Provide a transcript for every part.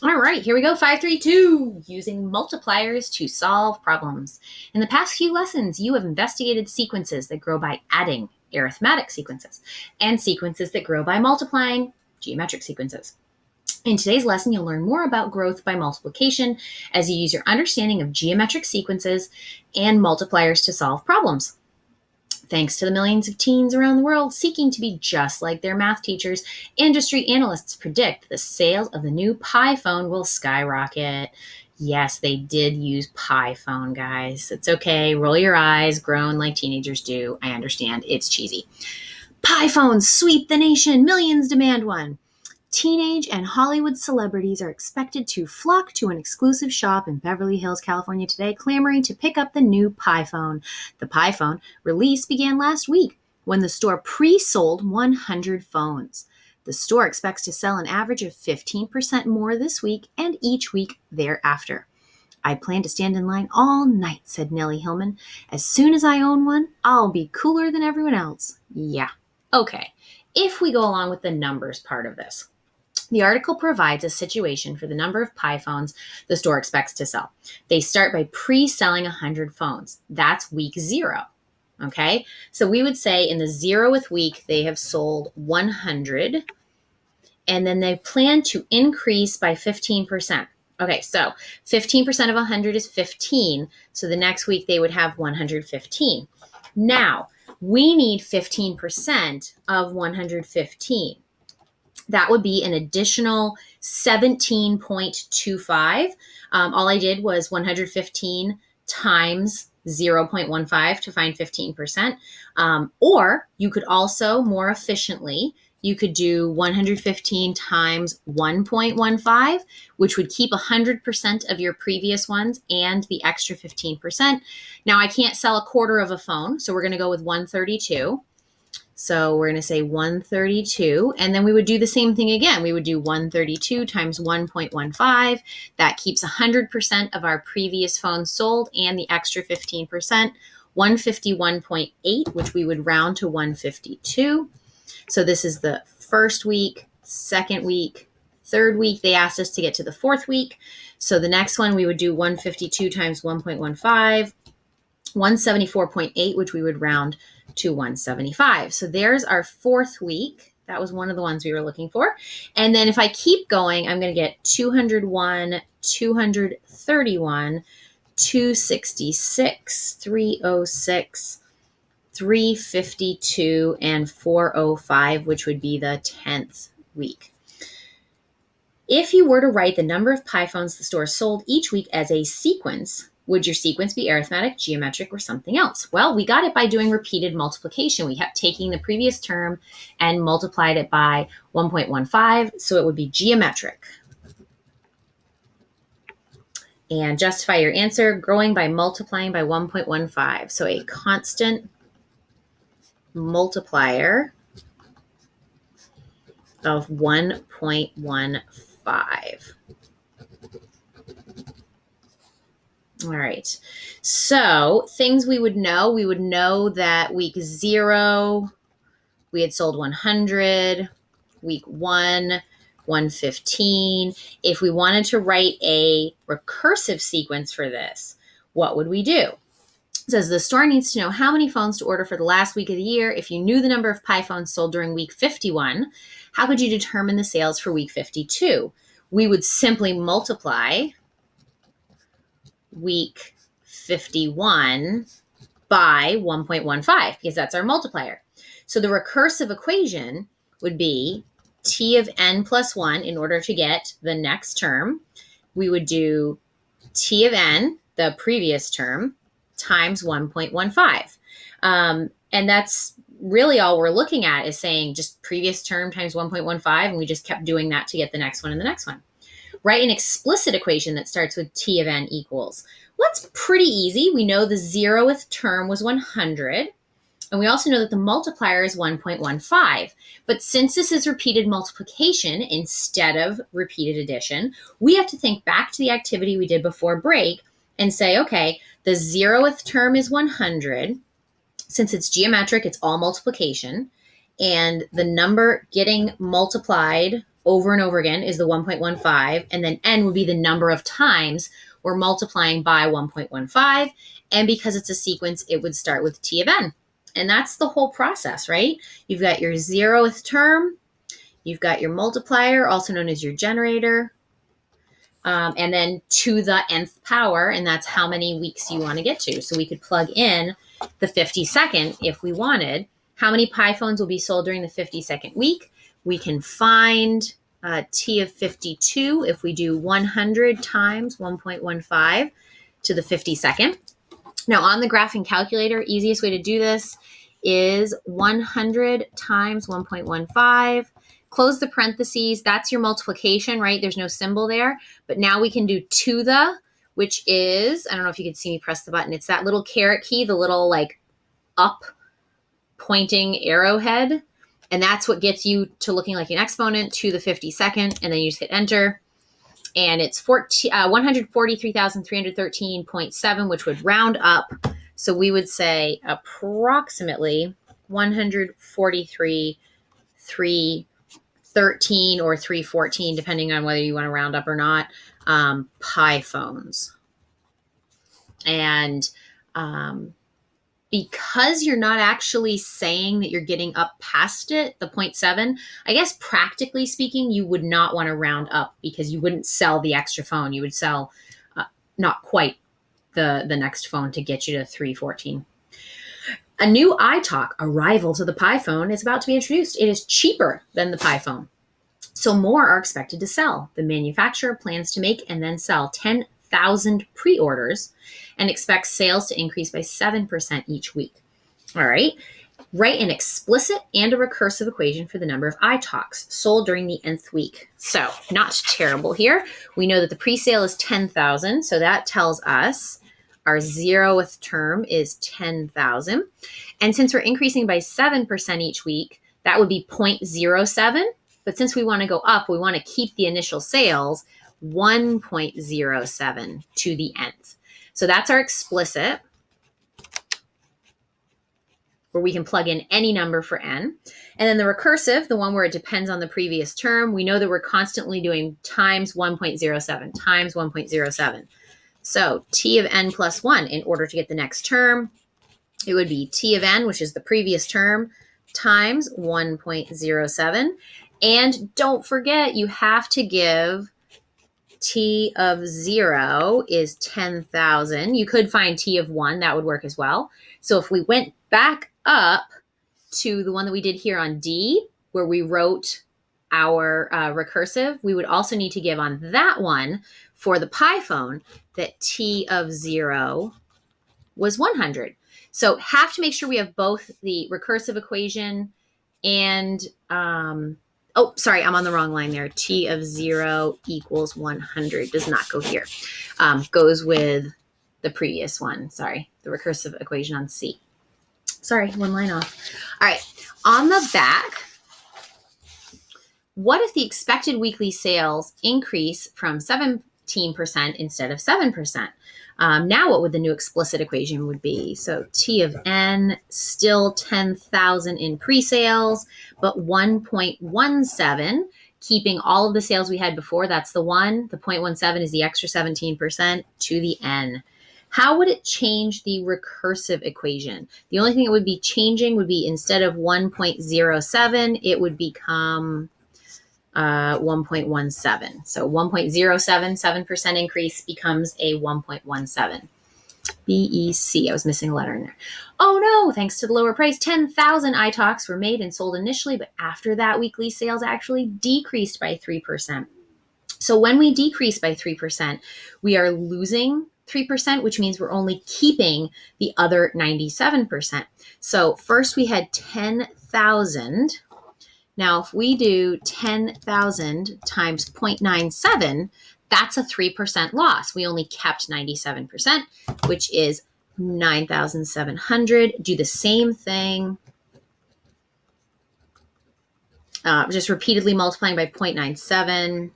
All right, here we go. 532, using multipliers to solve problems. In the past few lessons, you have investigated sequences that grow by adding, arithmetic sequences, and sequences that grow by multiplying, geometric sequences. In today's lesson, you'll learn more about growth by multiplication as you use your understanding of geometric sequences and multipliers to solve problems. Thanks to the millions of teens around the world seeking to be just like their math teachers, industry analysts predict the sales of the new Pi phone will skyrocket. Yes, they did use Pi phone, guys. It's okay. Roll your eyes, groan like teenagers do. I understand. It's cheesy. Pi phones sweep the nation. Millions demand one. Teenage and Hollywood celebrities are expected to flock to an exclusive shop in Beverly Hills, California today, clamoring to pick up the new Pi phone. The Pi phone release began last week when the store pre-sold 100 phones. The store expects to sell an average of 15% more this week and each week thereafter. I plan to stand in line all night, said Nellie Hillman. As soon as I own one, I'll be cooler than everyone else. Yeah. Okay. If we go along with the numbers part of this, the article provides a situation for the number of Pi phones the store expects to sell. They start by pre-selling 100 phones. That's week 0. Okay, so we would say in the 0th week, they have sold 100, and then they plan to increase by 15%. Okay, so 15% of 100 is 15, so the next week they would have 115. Now, we need 15% of 115. That would be an additional 17.25. All I did was 115 times 0.15 to find 15%. Or you could also more efficiently, you could do 115 times 1.15, which would keep 100% of your previous ones and the extra 15%. Now, I can't sell a quarter of a phone, so we're going to go with 132. So we're going to say 132, and then we would do the same thing again. We would do 132 times 1.15. That keeps 100% of our previous phones sold and the extra 15%, 151.8, which we would round to 152. So this is the first week, second week, third week. They asked us to get to the fourth week. So the next one, we would do 152 times 1.15, 174.8, which we would round to 175. So there's our fourth week. That was one of the ones we were looking for. And then if I keep going, I'm going to get 201, 231, 266, 306, 352, and 405, which would be the 10th week. If you were to write the number of Pi phones the store sold each week as a sequence, would your sequence be arithmetic, geometric, or something else? Well, we got it by doing repeated multiplication. We kept taking the previous term and multiplied it by 1.15, so it would be geometric. And justify your answer, growing by multiplying by 1.15. So a constant multiplier of 1.15. All right. So things we would know that week 0, we had sold 100, week 1, 115. If we wanted to write a recursive sequence for this, what would we do? It says the store needs to know how many phones to order for the last week of the year. If you knew the number of Pi phones sold during week 51, how could you determine the sales for week 52? We would simply multiply week 51 by 1.15 because that's our multiplier. So the recursive equation would be t of n plus 1 in order to get the next term. We would do t of n, the previous term, times 1.15. And that's really all we're looking at is saying just previous term times 1.15, and we just kept doing that to get the next one and the next one. Write an explicit equation that starts with t of n equals. Well, that's pretty easy. We know the 0th term was 100, and we also know that the multiplier is 1.15. But since this is repeated multiplication instead of repeated addition, we have to think back to the activity we did before break and say, okay, the 0th term is 100. Since it's geometric, it's all multiplication. And the number getting multiplied over and over again is the 1.15, and then n would be the number of times we're multiplying by 1.15. And because it's a sequence, it would start with t of n. And that's the whole process, right? You've got your 0th term, you've got your multiplier, also known as your generator, and then to the nth power, and that's how many weeks you want to get to. So we could plug in the 52nd if we wanted. How many Pi phones will be sold during the 52nd week? We can find t of 52 if we do 100 times 1.15 to the 52nd. Now on the graphing calculator, easiest way to do this is 100 times 1.15. Close the parentheses. That's your multiplication, right? There's no symbol there. But now we can do to the, which is, I don't know if you can see me press the button. It's that little caret key, the little like up pointing arrowhead. And that's what gets you to looking like an exponent to the 52nd. And then you just hit enter. And it's 143,313.7, which would round up. So we would say approximately 143,313 or 314, depending on whether you want to round up or not, Pi phones. And because you're not actually saying that you're getting up past it, the 0.7, I guess practically speaking, you would not want to round up because you wouldn't sell the extra phone. You would sell not quite the next phone to get you to 314. A new iTalk, a rival to the Pi phone, is about to be introduced. It is cheaper than the Pi phone. So more are expected to sell. The manufacturer plans to make and then sell 10,000 pre-orders and expects sales to increase by 7% each week. All right. Write an explicit and a recursive equation for the number of iTalks sold during the nth week. So not terrible here. We know that the pre-sale is 10,000. So that tells us our 0th term is 10,000. And since we're increasing by 7% each week, that would be 0.07. But since we want to go up, we want to keep the initial sales 1.07 to the nth. So that's our explicit, where we can plug in any number for n. And then the recursive, the one where it depends on the previous term, we know that we're constantly doing times 1.07, times 1.07. So t of n plus 1, in order to get the next term, it would be t of n, which is the previous term, times 1.07. And don't forget, you have to give t of 0 is 10,000. You could find t of 1. That would work as well. So if we went back up to the one that we did here on D, where we wrote our recursive, we would also need to give on that one for the Pi phone that t of 0 was 100. So have to make sure we have both the recursive equation and oh, sorry, I'm on the wrong line there. T of 0 equals 100 does not go here. Goes with the previous one. Sorry, the recursive equation on C. Sorry, one line off. All right, on the back, what if the expected weekly sales increase from 17% instead of 7%? Now what would the new explicit equation would be? So t of n, still 10,000 in pre-sales, but 1.17, keeping all of the sales we had before. That's the 1. The 0.17 is the extra 17% to the n. How would it change the recursive equation? The only thing it would be changing would be instead of 1.07, it would become 1.17. So 1.07, 7% increase becomes a 1.17. BEC. I was missing a letter in there. Oh no, thanks to the lower price, 10,000 iTalks were made and sold initially, but after that, weekly sales actually decreased by 3%. So when we decrease by 3%, we are losing 3%, which means we're only keeping the other 97%. So first we had 10,000. Now, if we do 10,000 times 0.97, that's a 3% loss. We only kept 97%, which is 9,700. Do the same thing. Just repeatedly multiplying by 0.97.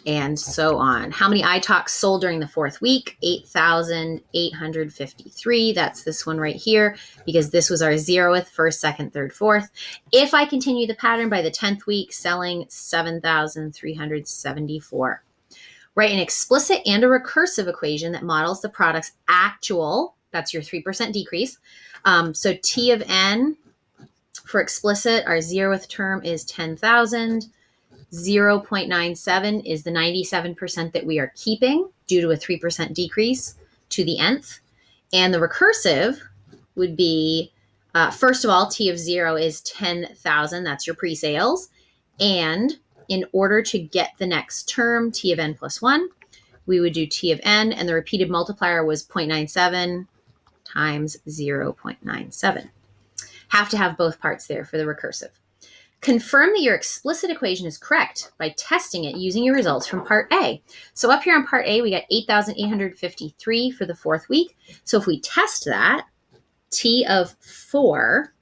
and so on. How many iTalks sold during the 4th week? 8,853. That's this one right here, because this was our 0th, 1st, 2nd, 3rd, 4th. If I continue the pattern by the 10th week, selling 7,374. Write an explicit and a recursive equation that models the product's actual, that's your 3% decrease. So T of N for explicit, our 0th term is 10,000. 0.97 is the 97% that we are keeping due to a 3% decrease to the nth. And the recursive would be, first of all, T of 0 is 10,000. That's your pre-sales. And in order to get the next term, T of N plus 1, we would do T of N, and the repeated multiplier was 0.97 times 0.97. Have to have both parts there for the recursive. Confirm that your explicit equation is correct by testing it using your results from part A. So up here on part A, we got 8,853 for the 4th week. So if we test that, T of 4,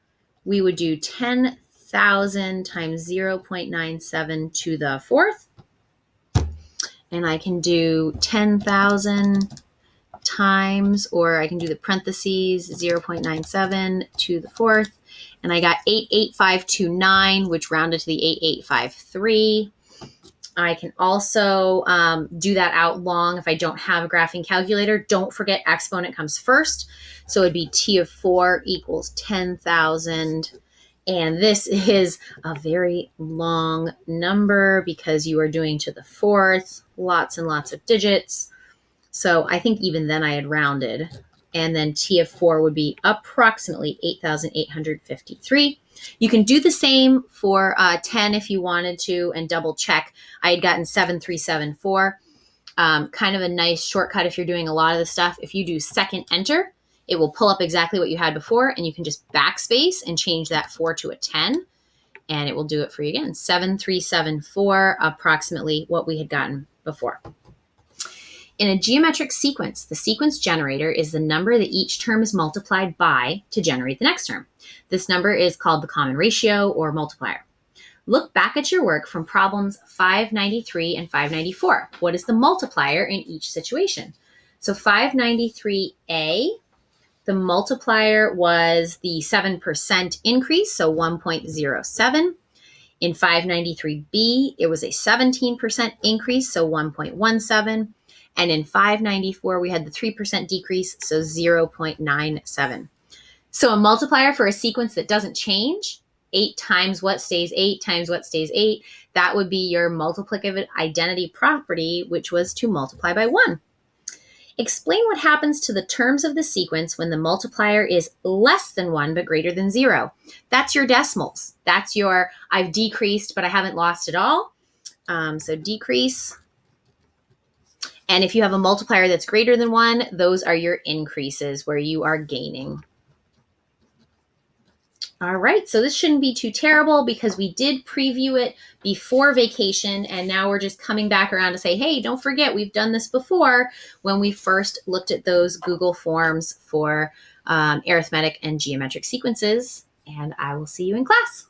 we would do 10,000 times 0.97 to the 4th. And I can do 10,000 times, or I can do the parentheses, 0.97 to the 4th. And I got 88529, which rounded to the 8853. I can also do that out long if I don't have a graphing calculator. Don't forget exponent comes first. So it'd be T of 4 equals 10,000. And this is a very long number because you are doing to the 4th, lots and lots of digits. So I think even then I had rounded. And then T of 4 would be approximately 8,853. You can do the same for 10 if you wanted to and double check. I had gotten 7,374. Kind of a nice shortcut if you're doing a lot of the stuff. If you do second enter, it will pull up exactly what you had before, and you can just backspace and change that 4 to a 10, and it will do it for you again. 7,374, approximately what we had gotten before. In a geometric sequence, the sequence generator is the number that each term is multiplied by to generate the next term. This number is called the common ratio or multiplier. Look back at your work from problems 593 and 594. What is the multiplier in each situation? So 593A, the multiplier was the 7% increase, so 1.07. In 593B, it was a 17% increase, so 1.17. And in 594, we had the 3% decrease, so 0.97. So a multiplier for a sequence that doesn't change, 8 times what stays 8 times what stays 8, that would be your multiplicative identity property, which was to multiply by 1. Explain what happens to the terms of the sequence when the multiplier is less than 1 but greater than 0. That's your decimals. That's your I've decreased but I haven't lost it all. So decrease. And if you have a multiplier that's greater than 1, those are your increases where you are gaining. All right, so this shouldn't be too terrible because we did preview it before vacation, and now we're just coming back around to say, hey, don't forget, we've done this before when we first looked at those Google Forms for arithmetic and geometric sequences, and I will see you in class.